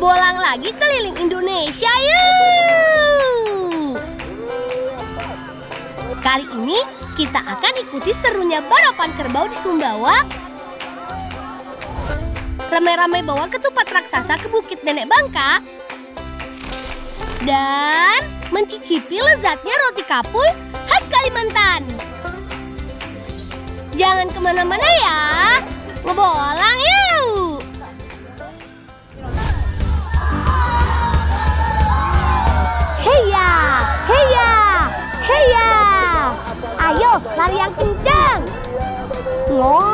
Bolang lagi keliling Indonesia yuk! Kali ini kita akan ikuti serunya balapan kerbau di Sumbawa. Ramai-ramai bawa ketupat raksasa ke Bukit Nenek Bangka. Dan mencicipi lezatnya roti kapul khas Kalimantan. Jangan kemana-mana ya, ngebolang yuk! Heya, heya, heya! Ayo lari yang kencang! Ngong!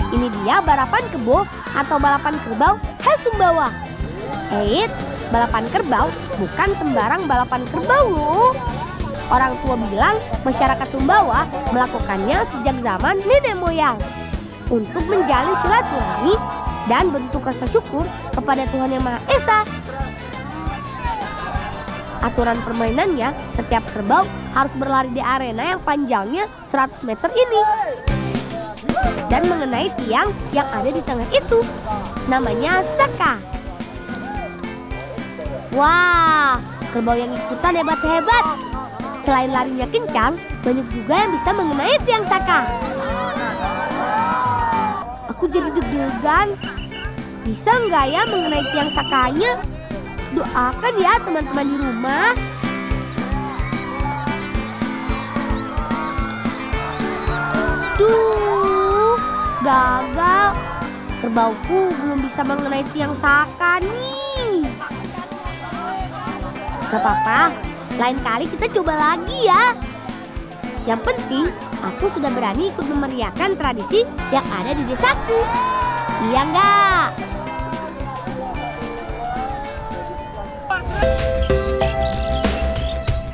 Ini dia balapan kebo atau balapan kerbau khas Sumbawa. Eits, balapan kerbau bukan sembarang balapan kerbau loh. Orang tua bilang masyarakat Sumbawa melakukannya sejak zaman nenek moyang untuk menjalin silaturahmi dan bentuk rasa syukur kepada Tuhan Yang Maha Esa. Aturan permainannya, setiap kerbau harus berlari di arena yang panjangnya 100 meter ini dan mengenai tiang yang ada di tengah itu. Namanya saka. Wah, kerbau yang ikutan hebat-hebat. Selain larinya kencang, banyak juga yang bisa mengenai tiang saka. Aku jadi deg-degan. Bisa nggak ya mengenai tiang sakanya? Doakan ya teman-teman di rumah. Duh, gagal. Kerbauku belum bisa mengenai tiang saka nih. Gak apa-apa, lain kali kita coba lagi ya. Yang penting, aku sudah berani ikut memeriahkan tradisi yang ada di desaku. Iya nggak?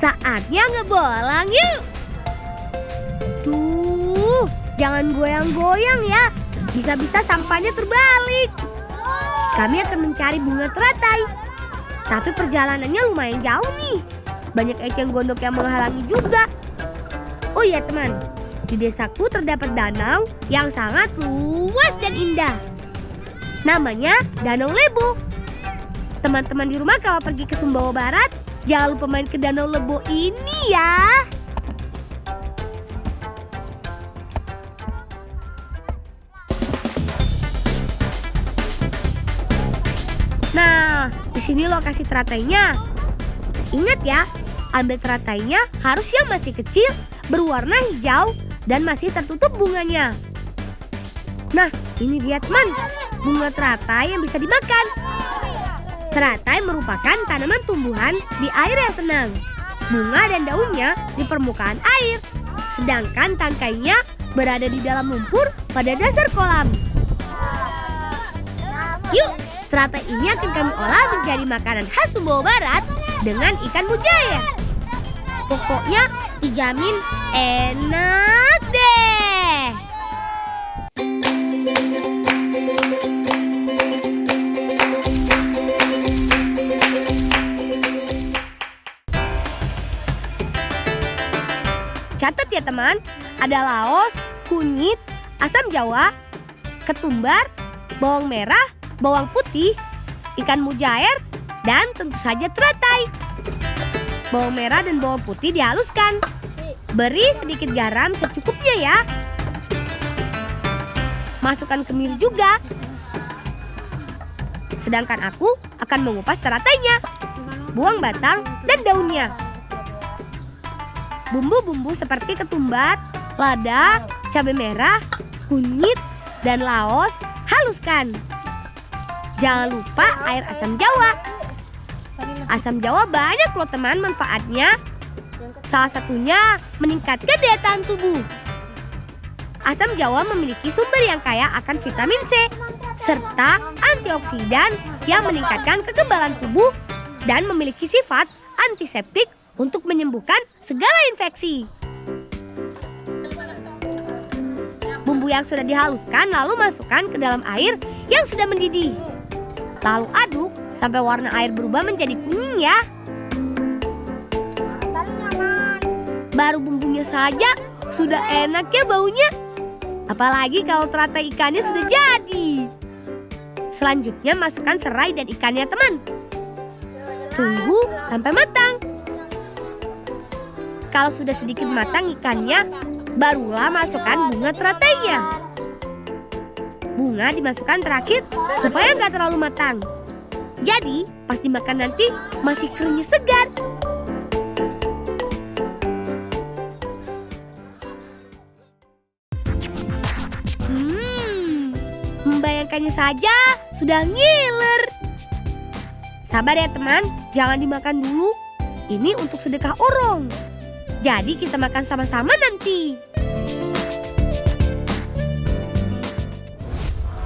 Saatnya ngebolang yuk. Duh, jangan goyang-goyang ya. Bisa-bisa sampahnya terbalik. Kami akan mencari bunga teratai. Tapi perjalanannya lumayan jauh nih. Banyak eceng gondok yang menghalangi juga. Oh iya teman, di desaku terdapat danau yang sangat luas dan indah. Namanya Danau Lebo. Teman-teman di rumah kalau pergi ke Sumbawa Barat, jangan lupa main ke Danau Lebo ini ya. Nah, di sini lokasi teratainya. Ingat ya, ambil teratainya harus yang masih kecil, berwarna hijau, dan masih tertutup bunganya. Nah, ini dia teman, bunga teratai yang bisa dimakan. Teratai merupakan tanaman tumbuhan di air yang tenang. Bunga dan daunnya di permukaan air, sedangkan tangkainya berada di dalam lumpur pada dasar kolam. Yuk, teratai ini akan kami olah menjadi makanan khas Sumbawa Barat dengan ikan mujair. Pokoknya dijamin enak deh. Catat ya teman, ada laos, kunyit, asam jawa, ketumbar, bawang merah, bawang putih, ikan mujair, dan tentu saja teratai. Bawang merah dan bawang putih dihaluskan. Beri sedikit garam secukupnya ya. Masukkan kemiri juga. Sedangkan aku akan mengupas teratainya. Buang batang dan daunnya. Bumbu-bumbu seperti ketumbar, lada, cabai merah, kunyit, dan laos haluskan. Jangan lupa air asam jawa. Asam jawa banyak loh teman manfaatnya. Salah satunya meningkatkan daya tahan tubuh. Asam jawa memiliki sumber yang kaya akan vitamin C serta antioksidan yang meningkatkan kekebalan tubuh dan memiliki sifat antiseptik untuk menyembuhkan segala infeksi. Bumbu yang sudah dihaluskan lalu masukkan ke dalam air yang sudah mendidih. Lalu aduk sampai warna air berubah menjadi kuning ya. Baru bumbunya saja sudah enak ya baunya. Apalagi kalau teratai ikannya sudah jadi. Selanjutnya masukkan serai dan ikannya teman. Tunggu sampai matang. Kalau sudah sedikit matang ikannya, barulah masukkan bunga teratainya. Bunga dimasukkan terakhir supaya nggak terlalu matang. Jadi pas dimakan nanti masih keringnya segar. Membayangkannya saja sudah ngiler. Sabar ya teman, jangan dimakan dulu. Ini untuk sedekah orong. Jadi kita makan sama-sama nanti.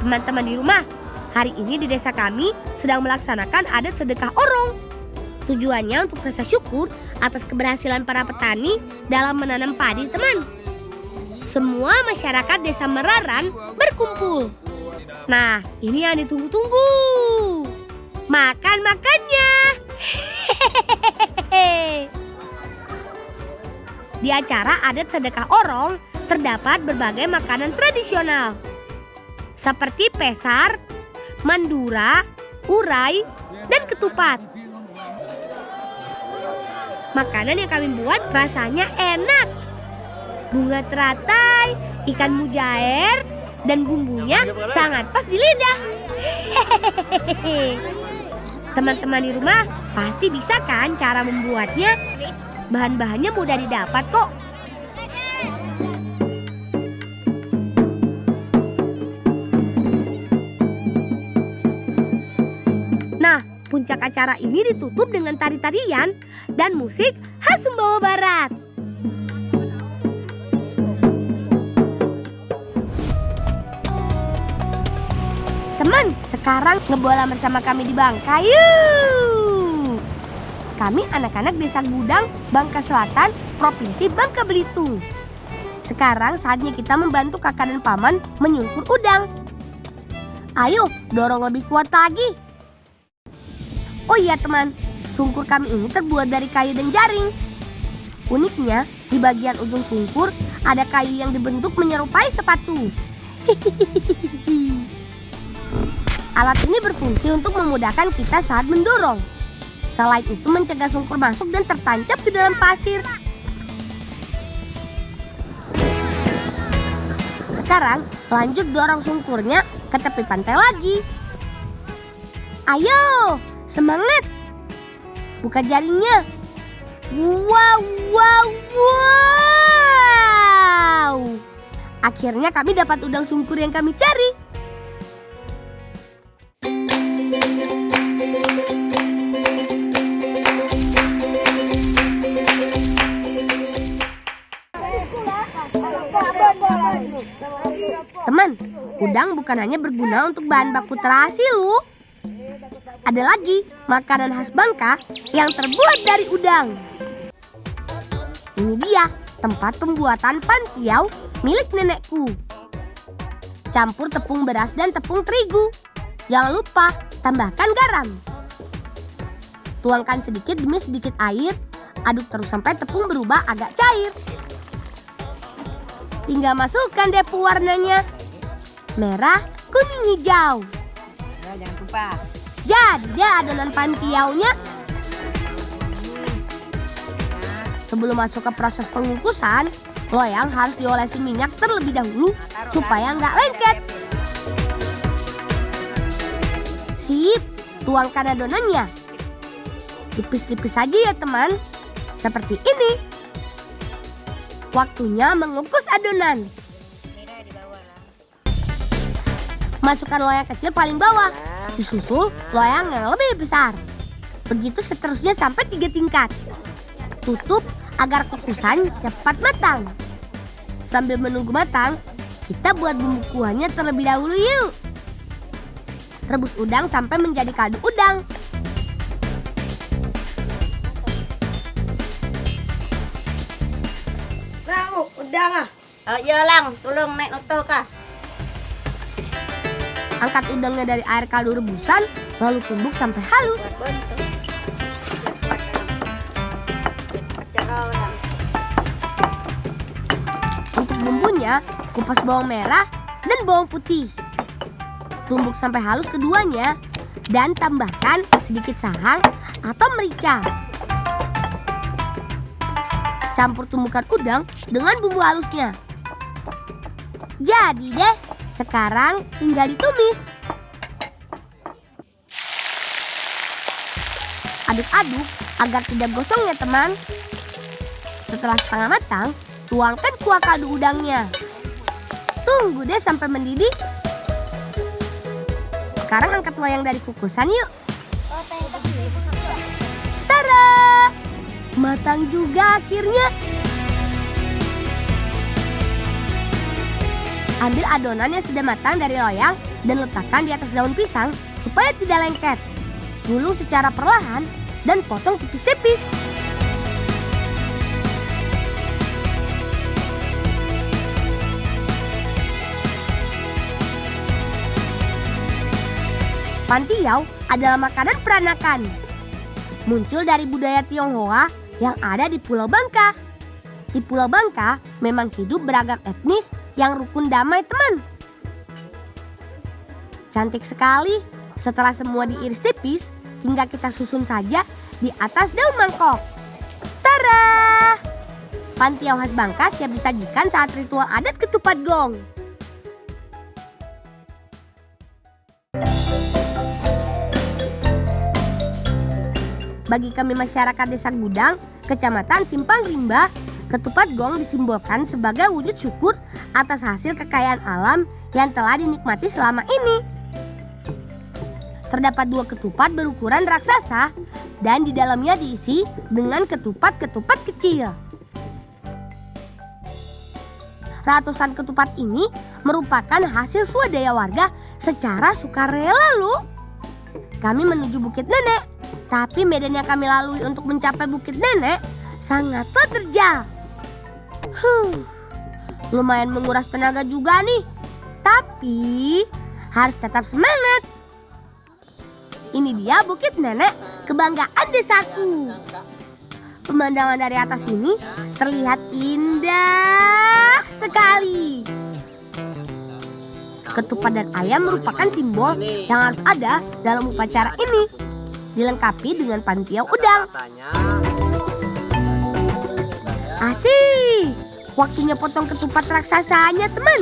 Teman-teman di rumah, hari ini di desa kami sedang melaksanakan adat sedekah orong. Tujuannya untuk rasa syukur atas keberhasilan para petani dalam menanam padi, teman. Semua masyarakat desa Meraran berkumpul. Nah, ini yang ditunggu-tunggu. Makan-makannya. Di acara adat sedekah orong terdapat berbagai makanan tradisional seperti pesar, mandura, urai, dan ketupat. Makanan yang kami buat rasanya enak. Bunga teratai, ikan mujair, dan bumbunya sangat pas di lidah. Teman-teman di rumah pasti bisa kan cara membuatnya? Bahan-bahannya mudah didapat kok. Nah, puncak acara ini ditutup dengan tari-tarian dan musik khas Sumbawa Barat. Teman, sekarang ngebola bersama kami di Bangka yuk. Kami anak-anak desa Gudang, Bangka Selatan, Provinsi Bangka Belitung. Sekarang saatnya kita membantu kakak dan paman menyungkur udang. Ayo, dorong lebih kuat lagi. Oh iya teman, sungkur kami ini terbuat dari kayu dan jaring. Uniknya, di bagian ujung sungkur ada kayu yang dibentuk menyerupai sepatu. Alat ini berfungsi untuk memudahkan kita saat mendorong. Selain itu mencegah sungkur masuk dan tertancap di dalam pasir. Sekarang lanjut dorong sungkurnya ke tepi pantai lagi. Ayo, semangat. Buka jaringnya. Wow, wow, wow. Akhirnya kami dapat udang sungkur yang kami cari. Teman, udang bukan hanya berguna untuk bahan baku terasi loh. Ada lagi makanan khas Bangka yang terbuat dari udang. Ini dia tempat pembuatan pantiau milik nenekku. Campur tepung beras dan tepung terigu. Jangan lupa tambahkan garam. Tuangkan sedikit demi sedikit air. Aduk terus sampai tepung berubah agak cair. Tinggal masukkan deh pewarnanya. Merah, kuning, hijau. Ya, jangan lupa. Jadi adonan pantiaunya. Sebelum masuk ke proses pengukusan, loyang harus diolesi minyak terlebih dahulu supaya nggak lengket. Sip, tuangkan adonannya. Tipis-tipis saja ya teman, seperti ini. Waktunya mengukus adonan. Masukkan loyang kecil paling bawah, disusul loyang yang lebih besar. Begitu seterusnya sampai 3 tingkat. Tutup agar kukusan cepat matang. Sambil menunggu matang, kita buat bumbu kuahnya terlebih dahulu yuk. Rebus udang sampai menjadi kaldu udang. Ramu, udang ah. Ya lang, tolong naik noto kah. Angkat udangnya dari air kaldu rebusan, lalu tumbuk sampai halus. Untuk bumbunya, kupas bawang merah dan bawang putih. Tumbuk sampai halus keduanya dan tambahkan sedikit sahang atau merica. Campur tumbukan udang dengan bumbu halusnya. Jadi deh, sekarang tinggal ditumis. Aduk-aduk agar tidak gosong ya teman. Setelah setengah matang, tuangkan kuah kaldu udangnya. Tunggu deh sampai mendidih. Sekarang angkat loyang dari kukusan yuk. Tada! Matang juga akhirnya. Ambil adonan yang sudah matang dari loyang dan letakkan di atas daun pisang supaya tidak lengket. Gulung secara perlahan dan potong tipis-tipis. Pantiau adalah makanan peranakan. Muncul dari budaya Tionghoa yang ada di Pulau Bangka. Di Pulau Bangka memang hidup beragam etnis yang rukun damai teman. Cantik sekali. Setelah semua diiris tipis, tinggal kita susun saja di atas daun mangkok. Tara! Pantiau khas Bangka siap disajikan saat ritual adat ketupat gong. Bagi kami masyarakat Desa Gudang, Kecamatan Simpang Rimba, ketupat gong disimbolkan sebagai wujud syukur atas hasil kekayaan alam yang telah dinikmati selama ini. Terdapat 2 ketupat berukuran raksasa dan di dalamnya diisi dengan ketupat-ketupat kecil. Ratusan ketupat ini merupakan hasil swadaya warga secara sukarela loh. Kami menuju Bukit Nenek, tapi medan yang kami lalui untuk mencapai Bukit Nenek sangatlah terjal. Lumayan menguras tenaga juga nih, tapi harus tetap semangat. Ini dia Bukit Nenek, kebanggaan desaku. Pemandangan dari atas ini terlihat indah sekali. Ketupat dan ayam merupakan simbol yang harus ada dalam upacara ini. Dilengkapi dengan pantiau udang. Asik, waktunya potong ketupat raksasanya teman.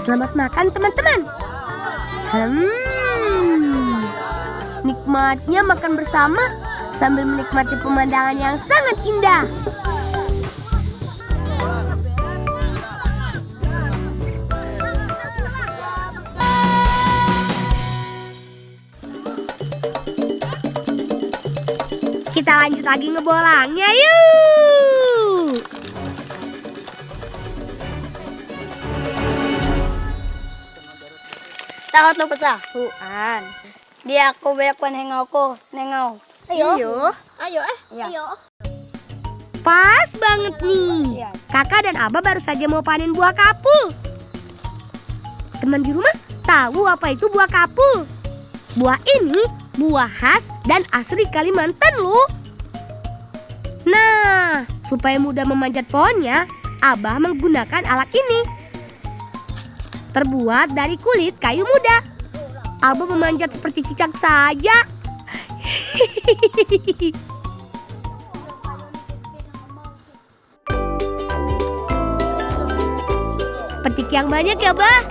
Selamat makan teman-teman. Nikmatnya makan bersama sambil menikmati pemandangan yang sangat indah. Kita lanjut lagi ngebolangnya yuk. Takot lo pecahuan. Dia aku banyak nengau ko, nengau. Ayo. Ayo. Pas banget nih. Iya. Kakak dan Abah baru saja mau panen buah kapul. Teman di rumah tahu apa itu buah kapul? Buah ini buah khas dan asli Kalimantan loh. Nah, supaya mudah memanjat pohonnya, Abah menggunakan alat ini. Terbuat dari kulit kayu muda. Abah memanjat seperti cicak saja. Petik yang banyak ya, Bah.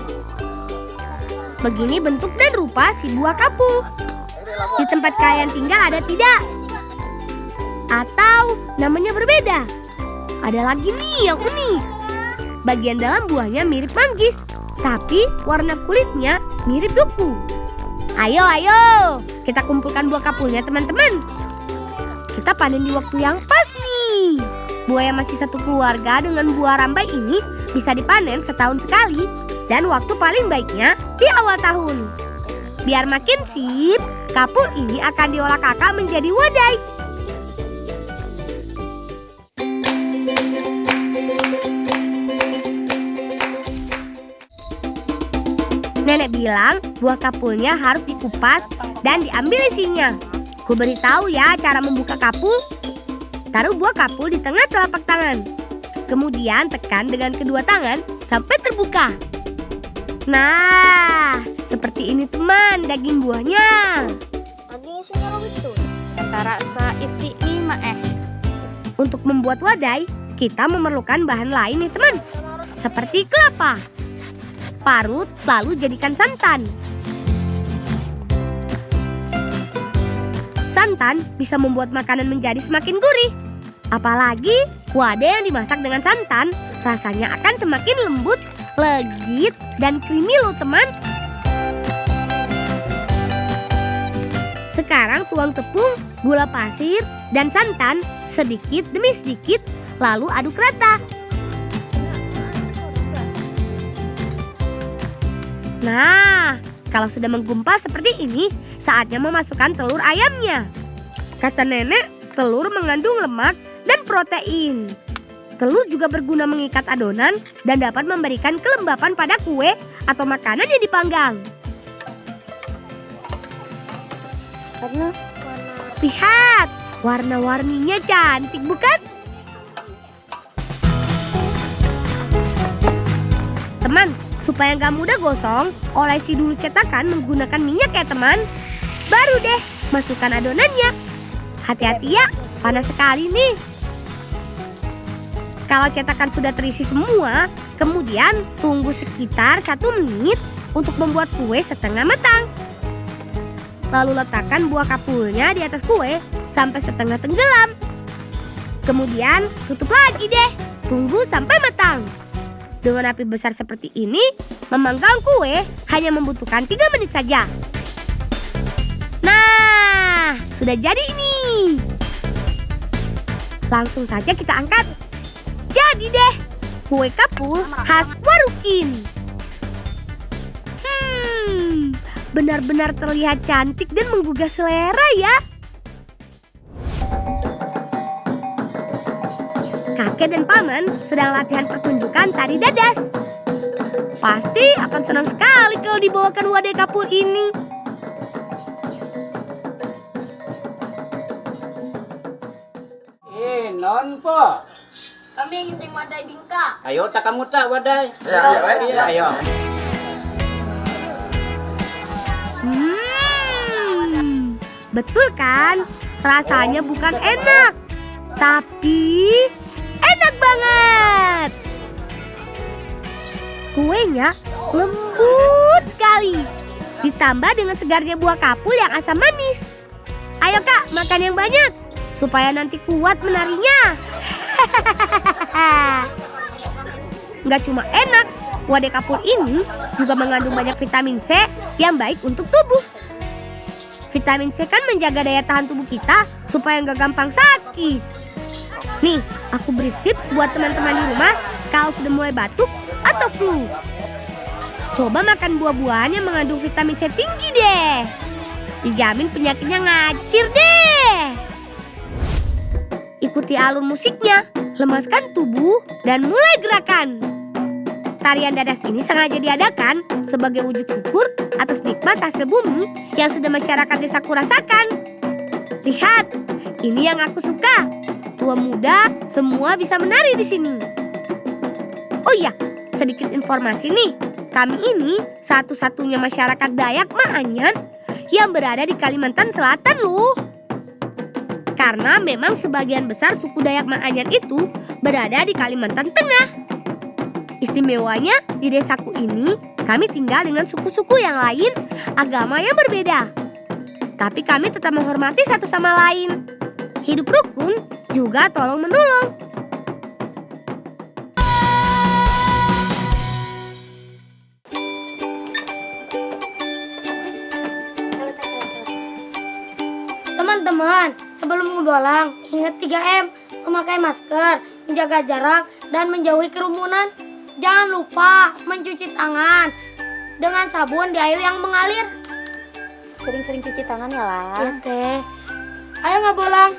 Begini bentuk dan rupa si buah kapul. Di tempat kalian tinggal ada tidak? Atau namanya berbeda? Ada lagi nih yang unik. Bagian dalam buahnya mirip manggis, tapi warna kulitnya mirip duku. Ayo, kita kumpulkan buah kapulnya teman-teman. Kita panen di waktu yang pas nih. Buah yang masih satu keluarga dengan buah rambai ini bisa dipanen setahun sekali. Dan waktu paling baiknya di awal tahun. Biar makin sip, kapul ini akan diolah kakak menjadi wadai. Nenek bilang buah kapulnya harus dikupas dan diambil isinya. Ku beritahu ya cara membuka kapul. Taruh buah kapul di tengah telapak tangan. Kemudian tekan dengan kedua tangan sampai terbuka. Nah, seperti ini teman daging buahnya. Kata rasa isi lima Untuk membuat wadai, kita memerlukan bahan lain nih teman. Seperti kelapa. Parut lalu jadikan santan. Santan bisa membuat makanan menjadi semakin gurih. Apalagi wadai yang dimasak dengan santan, rasanya akan semakin lembut, legit, dan creamy loh teman. Sekarang tuang tepung, gula pasir, dan santan sedikit demi sedikit, lalu aduk rata. Nah, kalau sudah menggumpal seperti ini, saatnya memasukkan telur ayamnya. Kata nenek, telur mengandung lemak dan protein. Telur juga berguna mengikat adonan dan dapat memberikan kelembapan pada kue atau makanan yang dipanggang. Lihat, warna-warninya cantik bukan? Teman, supaya nggak mudah gosong, olesi dulu cetakan menggunakan minyak ya teman. Baru deh, masukkan adonannya. Hati-hati ya, panas sekali nih. Kalau cetakan sudah terisi semua, kemudian tunggu sekitar 1 menit untuk membuat kue setengah matang. Lalu letakkan buah kapulnya di atas kue sampai setengah tenggelam. Kemudian tutup lagi deh, tunggu sampai matang. Dengan api besar seperti ini, memanggang kue hanya membutuhkan 3 menit saja. Nah, sudah jadi ini. Langsung saja kita angkat. Jadi deh, kue kapul khas Warukin. Benar-benar terlihat cantik dan menggugah selera ya. Kakek dan paman sedang latihan pertunjukan tari dadas. Pasti akan senang sekali kalau dibawakan wadai kapul ini. Non po. Kami ingin wadai bingka. Ayo tak kamu tak wadai. Ayo. Betul kan? Rasanya bukan enak, tapi enak banget. Kuenya lembut sekali. Ditambah dengan segarnya buah kapul yang asam manis. Ayo kak, makan yang banyak supaya nanti kuat menarinya. Nggak cuma enak, wadai kapul ini juga mengandung banyak vitamin C yang baik untuk tubuh. Vitamin C kan menjaga daya tahan tubuh kita supaya nggak gampang sakit. Nih, aku beri tips buat teman-teman di rumah kalau sudah mulai batuk atau flu. Coba makan buah-buahan yang mengandung vitamin C tinggi deh. Dijamin penyakitnya ngacir deh. Ikuti alur musiknya, lemaskan tubuh, dan mulai gerakan. Tarian dadas ini sengaja diadakan sebagai wujud syukur atas nikmat hasil bumi yang sudah masyarakat desaku rasakan. Lihat, ini yang aku suka. Tua muda semua bisa menari di sini. Oh iya, sedikit informasi nih. Kami ini satu-satunya masyarakat Dayak Maanyan yang berada di Kalimantan Selatan loh. Karena memang sebagian besar suku Dayak Maanyan itu berada di Kalimantan Tengah. Istimewanya di desaku ini, kami tinggal dengan suku-suku yang lain, agama yang berbeda. Tapi kami tetap menghormati satu sama lain. Hidup rukun juga tolong-menolong. Teman-teman, sebelum ngebolang, ingat 3M, memakai masker, menjaga jarak, dan menjauhi kerumunan. Jangan lupa mencuci tangan dengan sabun di air yang mengalir. Sering-sering cuci tangan ya lah. Iya teh. Ayo ngebolang.